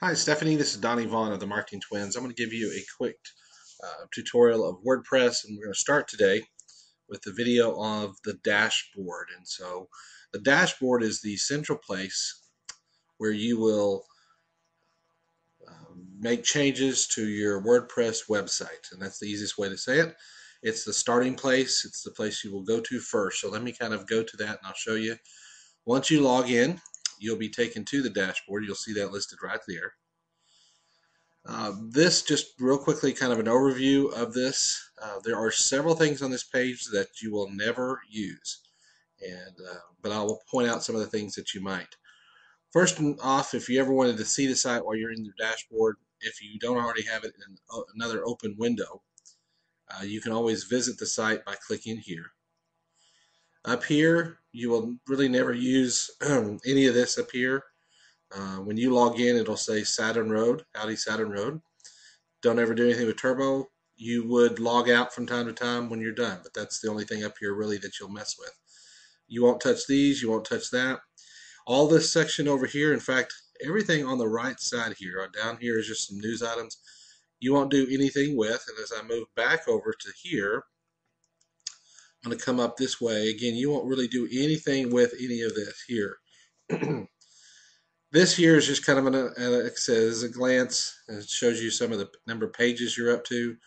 Hi, Stephanie. This is Donnie Vaughn of the Marketing Twins. I'm going to give you a quick tutorial of WordPress, and we're going to start today with the video of the dashboard. And so, the dashboard is the central place where you will make changes to your WordPress website, and that's the easiest way to say it. It's the starting place. It's the place you will go to first. So let me kind of go to that, and I'll show you. Once you log in, you'll be taken to the dashboard. You'll see that listed right there. This just real quickly, kind of an overview of this. There are several things on this page that you will never use, and but I will point out some of the things that you might. First off, if you ever wanted to see the site while you're in your dashboard, if you don't already have it in another open window, you can always visit the site by clicking here. Up here, you will really never use any of this up here. When you log in, it'll say Saturn Road, Howdy Saturn Road. Don't ever do anything with Turbo. You would log out from time to time when you're done, but that's the only thing up here really that you'll mess with. You won't touch these, you won't touch that. All this section over here, in fact, everything on the right side here, down here is just some news items you won't do anything with. And as I move back over to here, I'm going to come up this way. Again, you won't really do anything with any of this here. This here is just kind of it says a glance, and it shows you some of the number of pages you're up to.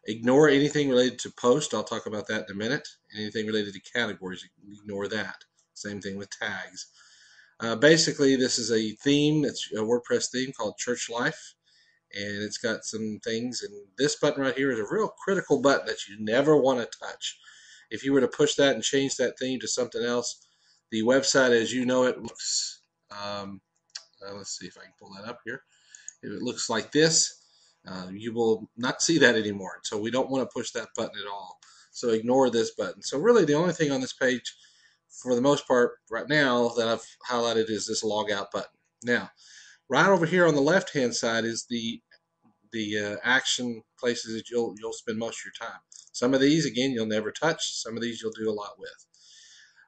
Ignore anything related to post. I'll talk about that in a minute. Anything related to categories, ignore that. Same thing with tags. Basically, this is a theme. It's a WordPress theme called Church Life, and it's got some things. And this button right here is a real critical button that you never want to touch. If you were to push that and change that theme to something else, the website as you know it looks. Let's see if I can pull that up here. If it looks like this, you will not see that anymore. So we don't want to push that button at all. So ignore this button. So really the only thing on this page, for the most part right now, that I've highlighted is this log out button. Now, right over here on the left-hand side is the action places that you'll spend most of your time. Some of these, again, you'll never touch. Some of these you'll do a lot with.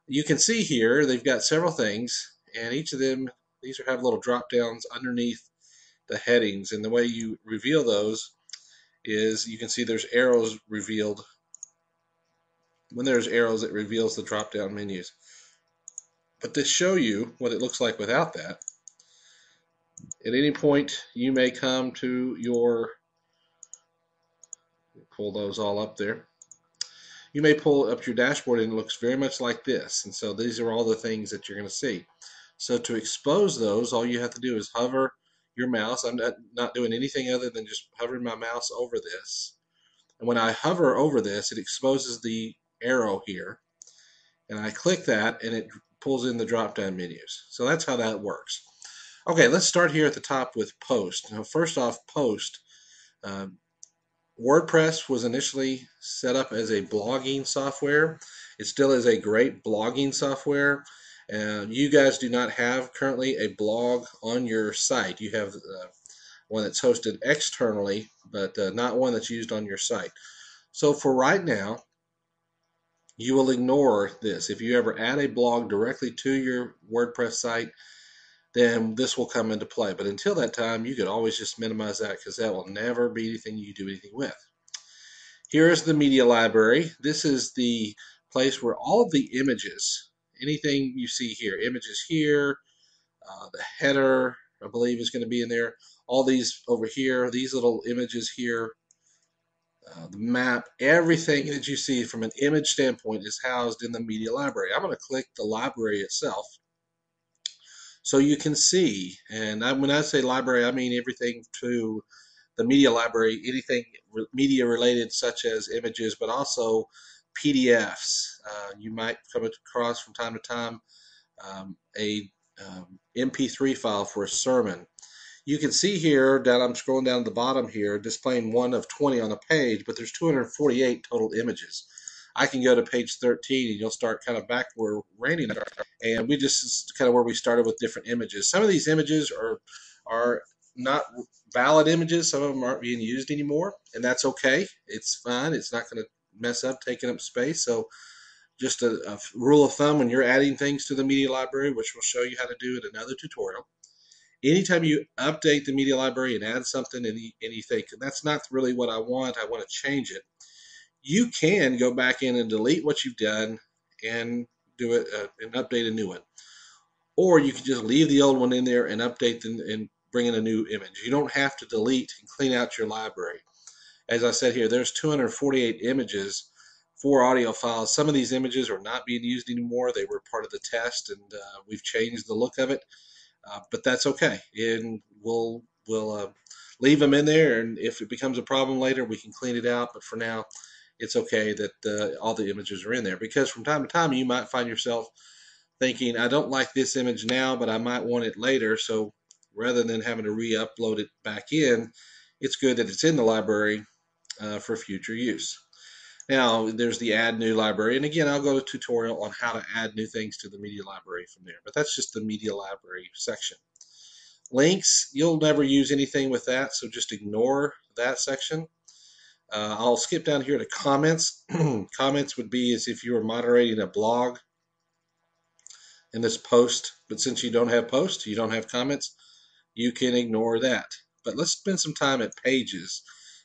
You can see here they've got several things, and each of them, these have little drop downs underneath the headings, and the way you reveal those is you can see there's arrows revealed. When there's arrows, it reveals the drop down menus. But to show you what it looks like without that, at any point you may come to your, pull those all up there, you may pull up your dashboard and it looks very much like this. And so these are all the things that you're going to see. So to expose those, all you have to do is hover your mouse. I'm not doing anything other than just hovering my mouse over this. And when I hover over this, it exposes the arrow here. And I click that and it pulls in the drop-down menus. So that's how that works. Okay, let's start here at the top with post. Now, first off, post. WordPress was initially set up as a blogging software. It still is a great blogging software. You guys do not have currently a blog on your site. You have one that's hosted externally, but not one that's used on your site. So for right now, you will ignore this. If you ever add a blog directly to your WordPress site, then this will come into play. But until that time, you could always just minimize that because that will never be anything you do anything with. Here is the media library. This is the place where all of the images, anything you see here, images here, the header, I believe is going to be in there. All these over here, these little images here, the map, everything that you see from an image standpoint is housed in the media library. I'm going to click the library itself so you can see. And when I say library, I mean everything to the media library, anything media related such as images, but also PDFs. You might come across from time to time a MP3 file for a sermon. You can see here, I'm scrolling down to the bottom here, displaying one of 20 on a page, but there's 248 total images. I can go to page 13 and you'll start kind of back where Randy started. And we just kind of where we started with different images. Some of these images are not valid images. Some of them aren't being used anymore, and that's okay. It's fine. It's not going to mess up taking up space. So just a rule of thumb when you're adding things to the media library, which we'll show you how to do in another tutorial, Anytime you update the media library and add something and you think, that's not really what I want to change it, you can go back in and delete what you've done and do it and update a new one. Or you can just leave the old one in there and update and bring in a new image. You don't have to delete and clean out your library. As I said here, there's 248 images, 4 audio files. Some of these images are not being used anymore. They were part of the test, and we've changed the look of it. But that's okay, and we'll leave them in there. And if it becomes a problem later, we can clean it out. But for now, it's okay that all the images are in there, because from time to time you might find yourself thinking, I don't like this image now, but I might want it later. So rather than having to re-upload it back in, it's good that it's in the library for future use. Now, there's the add new library. And again, I'll go to a tutorial on how to add new things to the media library from there. But that's just the media library section. Links, you'll never use anything with that, so just ignore that section. I'll skip down here to comments. Comments would be as if you were moderating a blog in this post, but since you don't have posts, you don't have comments, you can ignore that. But let's spend some time at pages.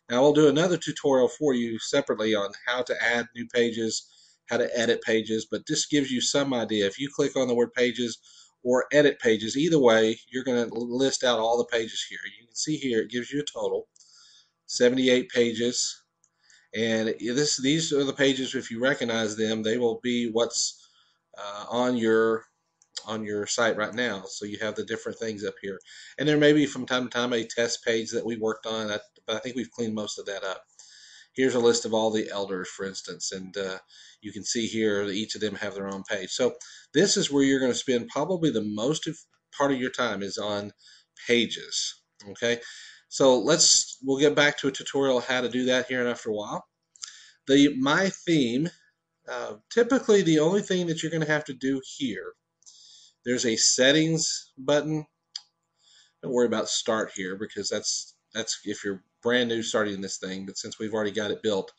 Now we'll do another tutorial for you separately on how to add new pages, how to edit pages, but this gives you some idea. If you click on the word pages or edit pages, either way, you're going to list out all the pages here. You can see here it gives you a total, 78 pages. And these are the pages, if you recognize them, they will be what's on your site right now. So you have the different things up here. And there may be from time to time a test page that we worked on, but I think we've cleaned most of that up. Here's a list of all the elders, for instance, and you can see here that each of them have their own page. So this is where you're going to spend probably the most part of your time is on pages. Okay, so we'll get back to a tutorial how to do that here and after a while. The My Theme, typically the only thing that you're going to have to do here, there's a settings button. Don't worry about start here, because that's if you're brand new starting this thing, but since we've already got it built.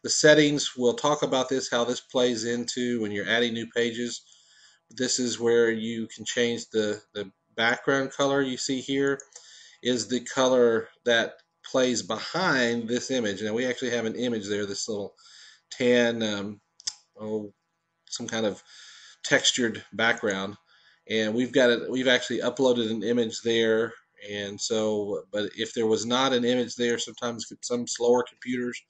The settings, we'll talk about this, how this plays into when you're adding new pages. This is where you can change the background color. You see here is the color that plays behind this image. Now we actually have an image there, this little tan, some kind of textured background, and we've actually uploaded an image there. And so, but if there was not an image there, sometimes some slower computers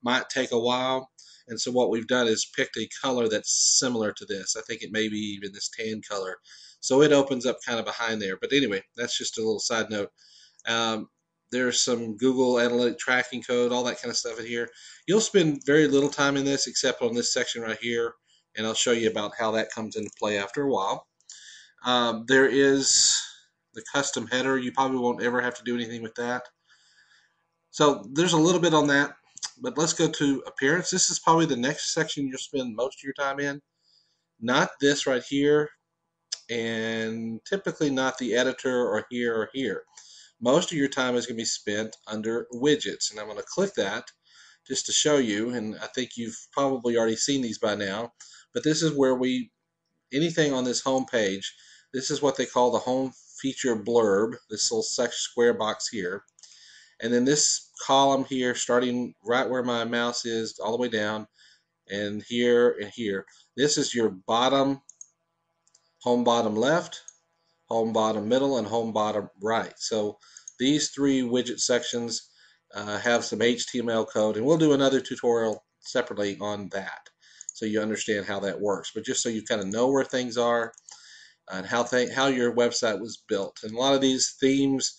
might take a while. And so what we've done is picked a color that's similar to this. I think it may be even this tan color. So it opens up kind of behind there. But anyway, that's just a little side note. There's some Google Analytic tracking code, all that kind of stuff in here. You'll spend very little time in this except on this section right here, and I'll show you about how that comes into play after a while. There is the custom header. You probably won't ever have to do anything with that. So there's a little bit on that, but let's go to appearance. This is probably the next section you'll spend most of your time in. Not this right here, and typically not the editor or here or here. Most of your time is going to be spent under widgets, and I'm going to click that just to show you, and I think you've probably already seen these by now, but this is where anything on this home page, this is what they call the home feature blurb, this little square box here. And then this column here, starting right where my mouse is, all the way down, and here, this is your home bottom left, home bottom middle, and home bottom right. So these three widget sections have some HTML code, and we'll do another tutorial separately on that, so you understand how that works. But just so you kind of know where things are and how your website was built. And a lot of these themes,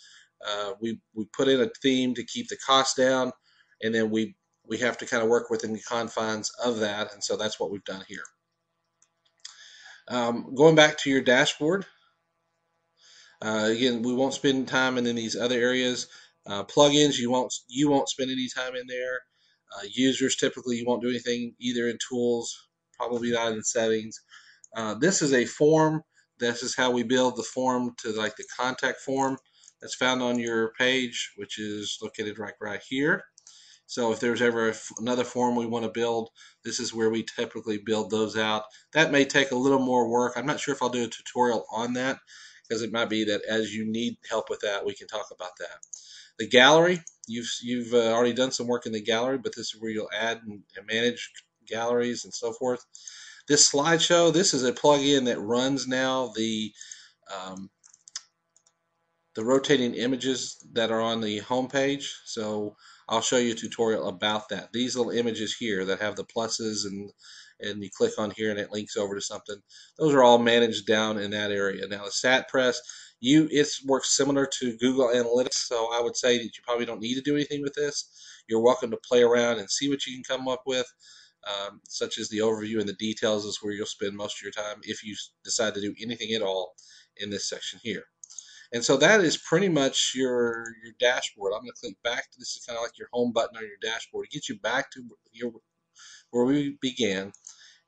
we put in a theme to keep the cost down, and then we have to kind of work within the confines of that, and so that's what we've done here. Going back to your dashboard, again, we won't spend time in these other areas. Plugins, you won't spend any time in there. Users, typically you won't do anything either in tools, probably not in settings. This is a form. This is how we build the form to like the contact form that's found on your page, which is located right here. So if there's ever another form we want to build, this is where we typically build those out. That may take a little more work. I'm not sure if I'll do a tutorial on that, because it might be that as you need help with that, we can talk about that. The gallery, you've already done some work in the gallery, but this is where you'll add and manage galleries and so forth. This slideshow, this is a plugin that runs now um, the rotating images that are on the home page. So I'll show you a tutorial about that. These little images here that have the pluses and you click on here and it links over to something. Those are all managed down in that area. Now the SatPress, it works similar to Google Analytics, so I would say that you probably don't need to do anything with this. You're welcome to play around and see what you can come up with, such as the overview and the details is where you'll spend most of your time if you decide to do anything at all in this section here. And so that is pretty much your dashboard. I'm going to click back. This is kind of like your home button on your dashboard. It gets you back to where we began,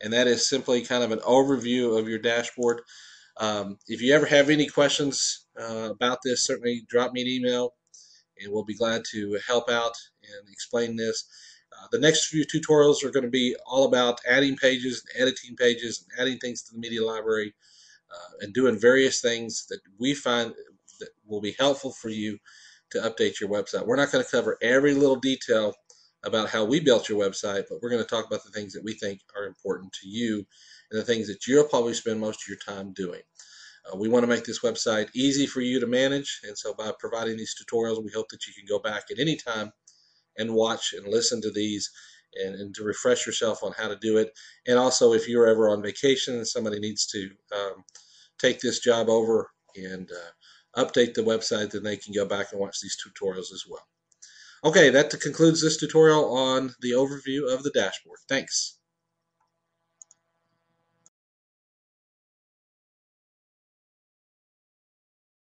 and that is simply kind of an overview of your dashboard. If you ever have any questions about this, certainly drop me an email, and we'll be glad to help out and explain this. The next few tutorials are going to be all about adding pages, and editing pages, and adding things to the media library, and doing various things that we find that will be helpful for you to update your website. We're not going to cover every little detail about how we built your website, but we're going to talk about the things that we think are important to you and the things that you'll probably spend most of your time doing. We want to make this website easy for you to manage, and so by providing these tutorials, we hope that you can go back at any time and watch and listen to these and to refresh yourself on how to do it. And also, if you're ever on vacation and somebody needs to take this job over and update the website, then they can go back and watch these tutorials as well. Okay, that concludes this tutorial on the overview of the dashboard. Thanks.